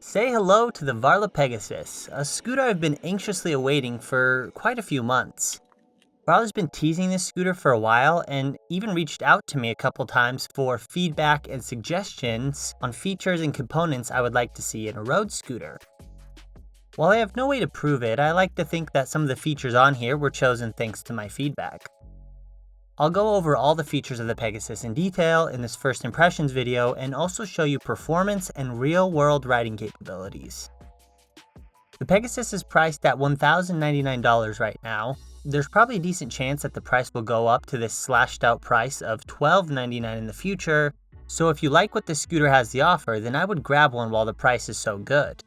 Say hello to the Varla Pegasus, a scooter I've been anxiously awaiting for quite a few months. Varla's been teasing this scooter for a while and even reached out to me a couple times for feedback and suggestions on features and components I would like to see in a road scooter. While I have no way to prove it, I like to think that some of the features on here were chosen thanks to my feedback. I'll go over all the features of the Pegasus in detail in this first impressions video and also show you performance and real-world riding capabilities. The Pegasus is priced at $1,099 right now. There's probably a decent chance that the price will go up to this slashed out price of $1,299 in the future, so if you like what this scooter has to offer, then I would grab one while the price is so good.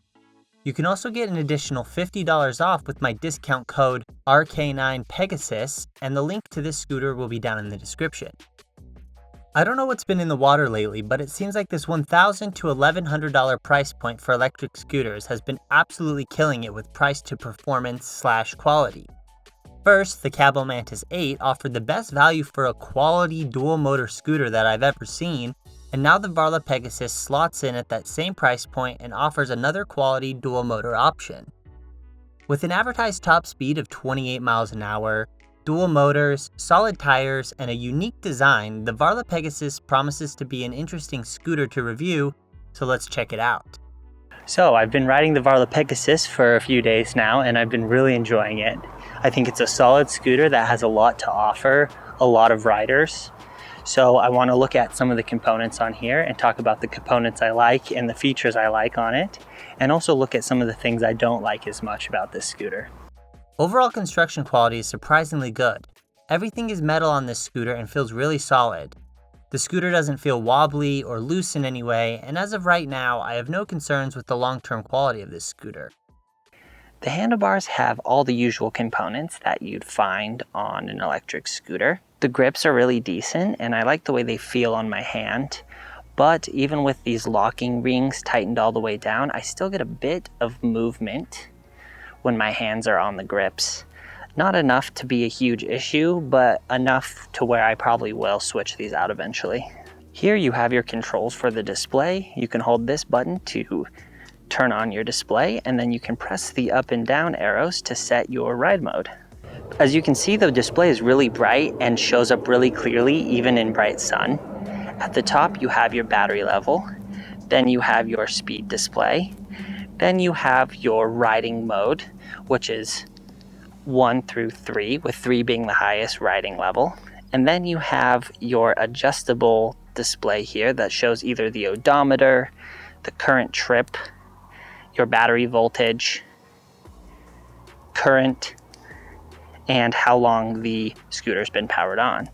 You can also get an additional $50 off with my discount code RK9Pegasus, and the link to this scooter will be down in the description. I don't know what's been in the water lately, but it seems like this $1,000 to $1,100 price point for electric scooters has been absolutely killing it with price to performance / quality. First, the Cabo Mantis 8 offered the best value for a quality dual motor scooter that I've ever seen, and now the Varla Pegasus slots in at that same price point and offers another quality dual motor option. With an advertised top speed of 28 miles an hour, dual motors, solid tires, and a unique design, the Varla Pegasus promises to be an interesting scooter to review, so let's check it out. So I've been riding the Varla Pegasus for a few days now, and I've been really enjoying it. I think it's a solid scooter that has a lot to offer a lot of riders. So I want to look at some of the components on here and talk about the components I like and the features I like on it, and also look at some of the things I don't like as much about this scooter. Overall construction quality is surprisingly good. Everything is metal on this scooter and feels really solid. The scooter doesn't feel wobbly or loose in any way, and as of right now, I have no concerns with the long-term quality of this scooter. The handlebars have all the usual components that you'd find on an electric scooter. The grips are really decent, and I like the way they feel on my hand. But even with these locking rings tightened all the way down, I still get a bit of movement when my hands are on the grips. Not enough to be a huge issue, but enough to where I probably will switch these out eventually. Here you have your controls for the display. You can hold this button to turn on your display, and then you can press the up and down arrows to set your ride mode. As you can see, the display is really bright and shows up really clearly even in bright sun. At the top you have your battery level, then you have your speed display, then you have your riding mode, which is 1 through 3, with 3 being the highest riding level. And then you have your adjustable display here that shows either the odometer, the current trip, your battery voltage, current, and how long the scooter's been powered on.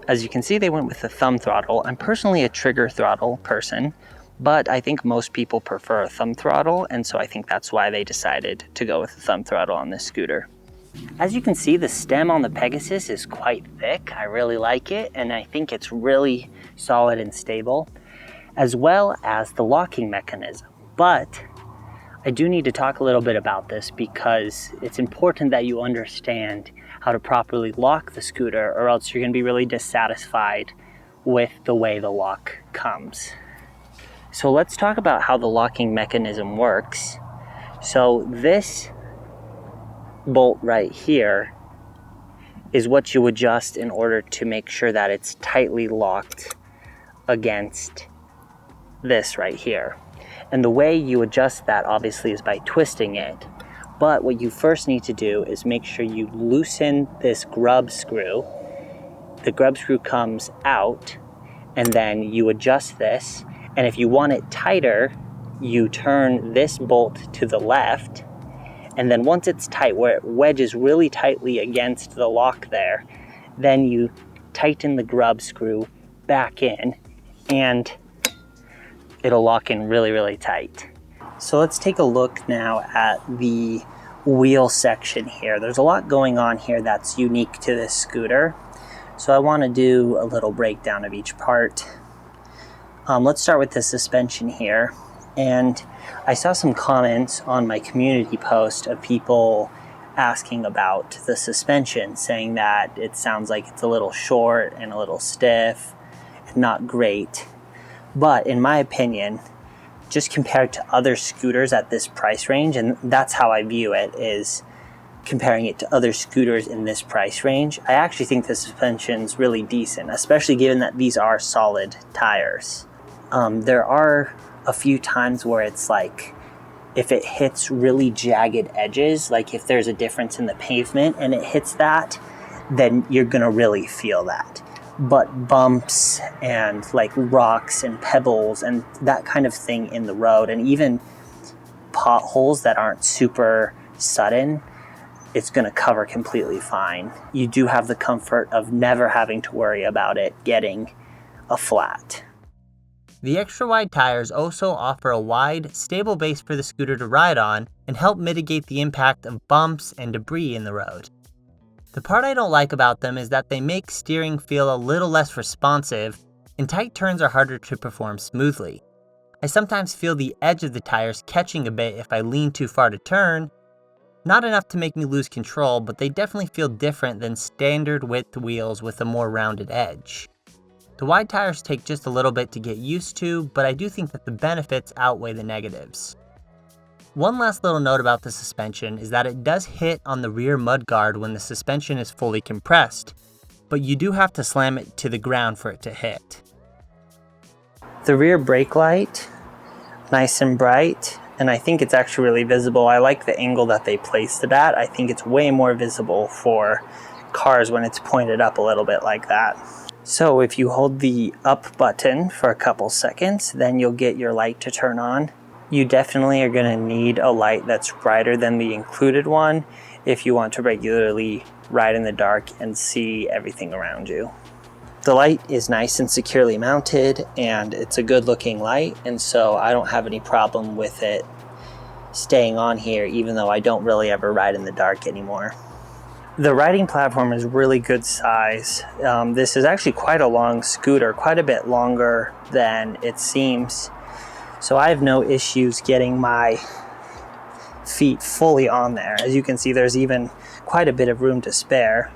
As you can see, they went with the thumb throttle. I'm personally a trigger throttle person, but I think most people prefer a thumb throttle, and so I think that's why they decided to go with the thumb throttle on this scooter. As you can see, the stem on the Pegasus is quite thick. I really like it, and I think it's really solid and stable, as well as the locking mechanism. But I do need to talk a little bit about this because it's important that you understand how to properly lock the scooter, or else you're going to be really dissatisfied with the way the lock comes. So let's talk about how the locking mechanism works. So this bolt right here is what you adjust in order to make sure that it's tightly locked against this right here. And the way you adjust that obviously is by twisting it. But what you first need to do is make sure you loosen this grub screw. The grub screw comes out, and then you adjust this. And if you want it tighter, you turn this bolt to the left. And then once it's tight, where it wedges really tightly against the lock there, then you tighten the grub screw back in, and it'll lock in really, really tight. So let's take a look now at the wheel section here. There's a lot going on here that's unique to this scooter. So I want to do a little breakdown of each part. Let's start with the suspension here. And I saw some comments on my community post of people asking about the suspension, saying that it sounds like it's a little short and a little stiff and not great. But in my opinion, just compared to other scooters at this price range, and that's how I view it, is comparing it to other scooters in this price range, I actually think the suspension's really decent, especially given that these are solid tires. There are a few times where it's like, if it hits really jagged edges, like if there's a difference in the pavement and it hits that, then you're gonna really feel that. But bumps and like rocks and pebbles and that kind of thing in the road, and even potholes that aren't super sudden, it's going to cover completely fine. You do have the comfort of never having to worry about it getting a flat. The extra wide tires also offer a wide, stable base for the scooter to ride on and help mitigate the impact of bumps and debris in the road. The part I don't like about them is that they make steering feel a little less responsive, and tight turns are harder to perform smoothly. I sometimes feel the edge of the tires catching a bit if I lean too far to turn. Not enough to make me lose control, but they definitely feel different than standard width wheels with a more rounded edge. The wide tires take just a little bit to get used to, but I do think that the benefits outweigh the negatives. One last little note about the suspension is that it does hit on the rear mudguard when the suspension is fully compressed, but you do have to slam it to the ground for it to hit. The rear brake light, nice and bright, and I think it's actually really visible. I like the angle that they placed it at. I think it's way more visible for cars when it's pointed up a little bit like that. So if you hold the up button for a couple seconds, then you'll get your light to turn on. You definitely are going to need a light that's brighter than the included one if you want to regularly ride in the dark and see everything around you. The light is nice and securely mounted, and it's a good looking light, and so I don't have any problem with it staying on here, even though I don't really ever ride in the dark anymore. The riding platform is really good size. This is actually quite a long scooter, quite a bit longer than it seems. So I have no issues getting my feet fully on there. As you can see, there's even quite a bit of room to spare.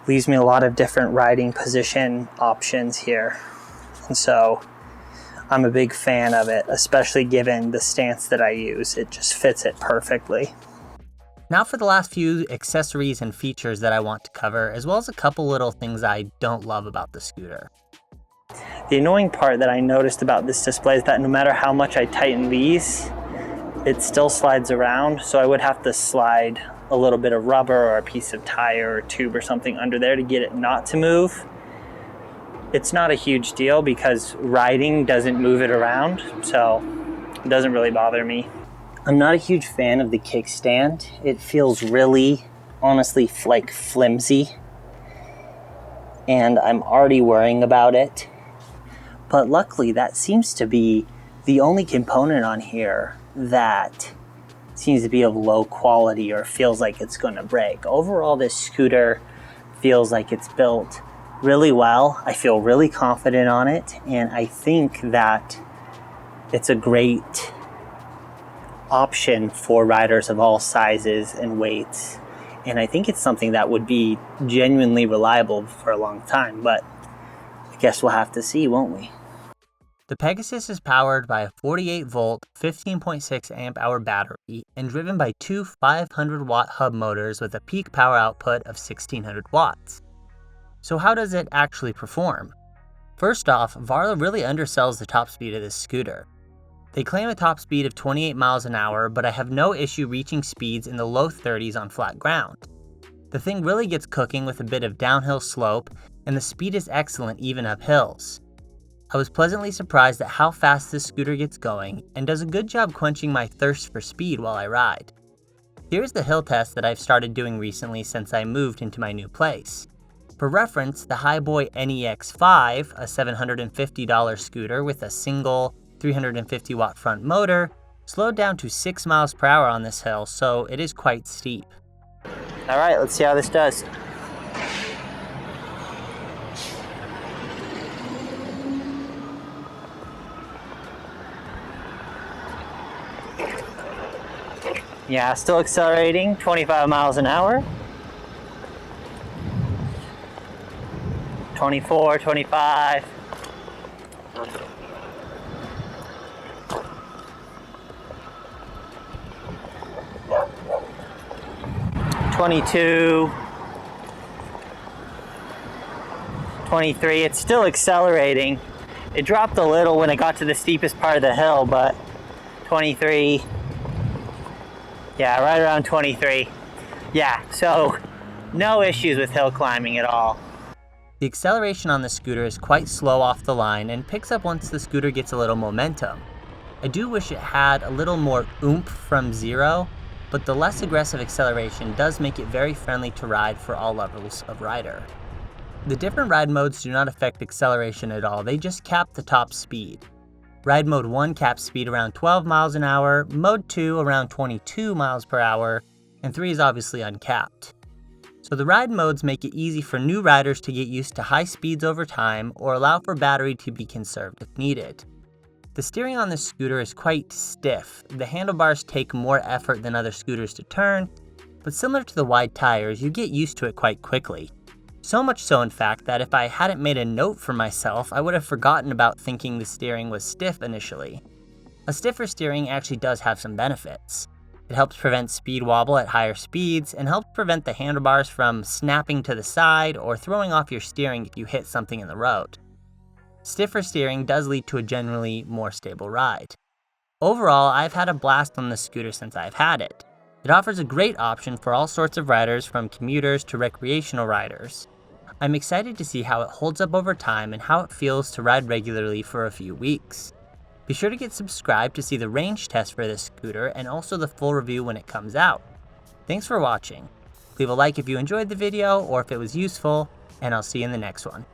Leaves me a lot of different riding position options here. And so I'm a big fan of it, especially given the stance that I use. It just fits it perfectly. Now for the last few accessories and features that I want to cover, as well as a couple little things I don't love about the scooter. The annoying part that I noticed about this display is that no matter how much I tighten these, it still slides around. So I would have to slide a little bit of rubber or a piece of tire or tube or something under there to get it not to move. It's not a huge deal because riding doesn't move it around, so it doesn't really bother me. I'm not a huge fan of the kickstand. It feels really, honestly, like flimsy, and I'm already worrying about it. But luckily, that seems to be the only component on here that seems to be of low quality or feels like it's going to break. Overall, this scooter feels like it's built really well. I feel really confident on it, and I think that it's a great option for riders of all sizes and weights. And I think it's something that would be genuinely reliable for a long time, but I guess we'll have to see, won't we? The Pegasus is powered by a 48-volt, 15.6 amp-hour battery and driven by two 500-watt hub motors with a peak power output of 1,600 watts. So how does it actually perform? First off, Varla really undersells the top speed of this scooter. They claim a top speed of 28 miles an hour, but I have no issue reaching speeds in the low 30s on flat ground. The thing really gets cooking with a bit of downhill slope, and the speed is excellent even up hills. I was pleasantly surprised at how fast this scooter gets going and does a good job quenching my thirst for speed while I ride. Here's the hill test that I've started doing recently since I moved into my new place. For reference, the Highboy NEX5, a $750 scooter with a single 350 watt front motor, slowed down to 6 miles per hour on this hill, so it is quite steep. Alright, let's see how this does. Yeah, still accelerating, 25 miles an hour. 24, 25. 22, 23. It's still accelerating. It dropped a little when it got to the steepest part of the hill, but 23. Yeah, right around 23. Yeah, so no issues with hill climbing at all. The acceleration on the scooter is quite slow off the line and picks up once the scooter gets a little momentum. I do wish it had a little more oomph from zero, but the less aggressive acceleration does make it very friendly to ride for all levels of rider. The different ride modes do not affect acceleration at all, they just cap the top speed. Ride mode 1 caps speed around 12 miles an hour, mode 2 around 22 miles per hour, and 3 is obviously uncapped. So the ride modes make it easy for new riders to get used to high speeds over time or allow for battery to be conserved if needed. The steering on this scooter is quite stiff. The handlebars take more effort than other scooters to turn, but similar to the wide tires, you get used to it quite quickly. So much so, in fact, that if I hadn't made a note for myself, I would have forgotten about thinking the steering was stiff initially. A stiffer steering actually does have some benefits. It helps prevent speed wobble at higher speeds and helps prevent the handlebars from snapping to the side or throwing off your steering if you hit something in the road. Stiffer steering does lead to a generally more stable ride. Overall, I've had a blast on this scooter since I've had it. It offers a great option for all sorts of riders, from commuters to recreational riders. I'm excited to see how it holds up over time and how it feels to ride regularly for a few weeks. Be sure to get subscribed to see the range test for this scooter and also the full review when it comes out. Thanks for watching. Leave a like if you enjoyed the video or if it was useful, and I'll see you in the next one.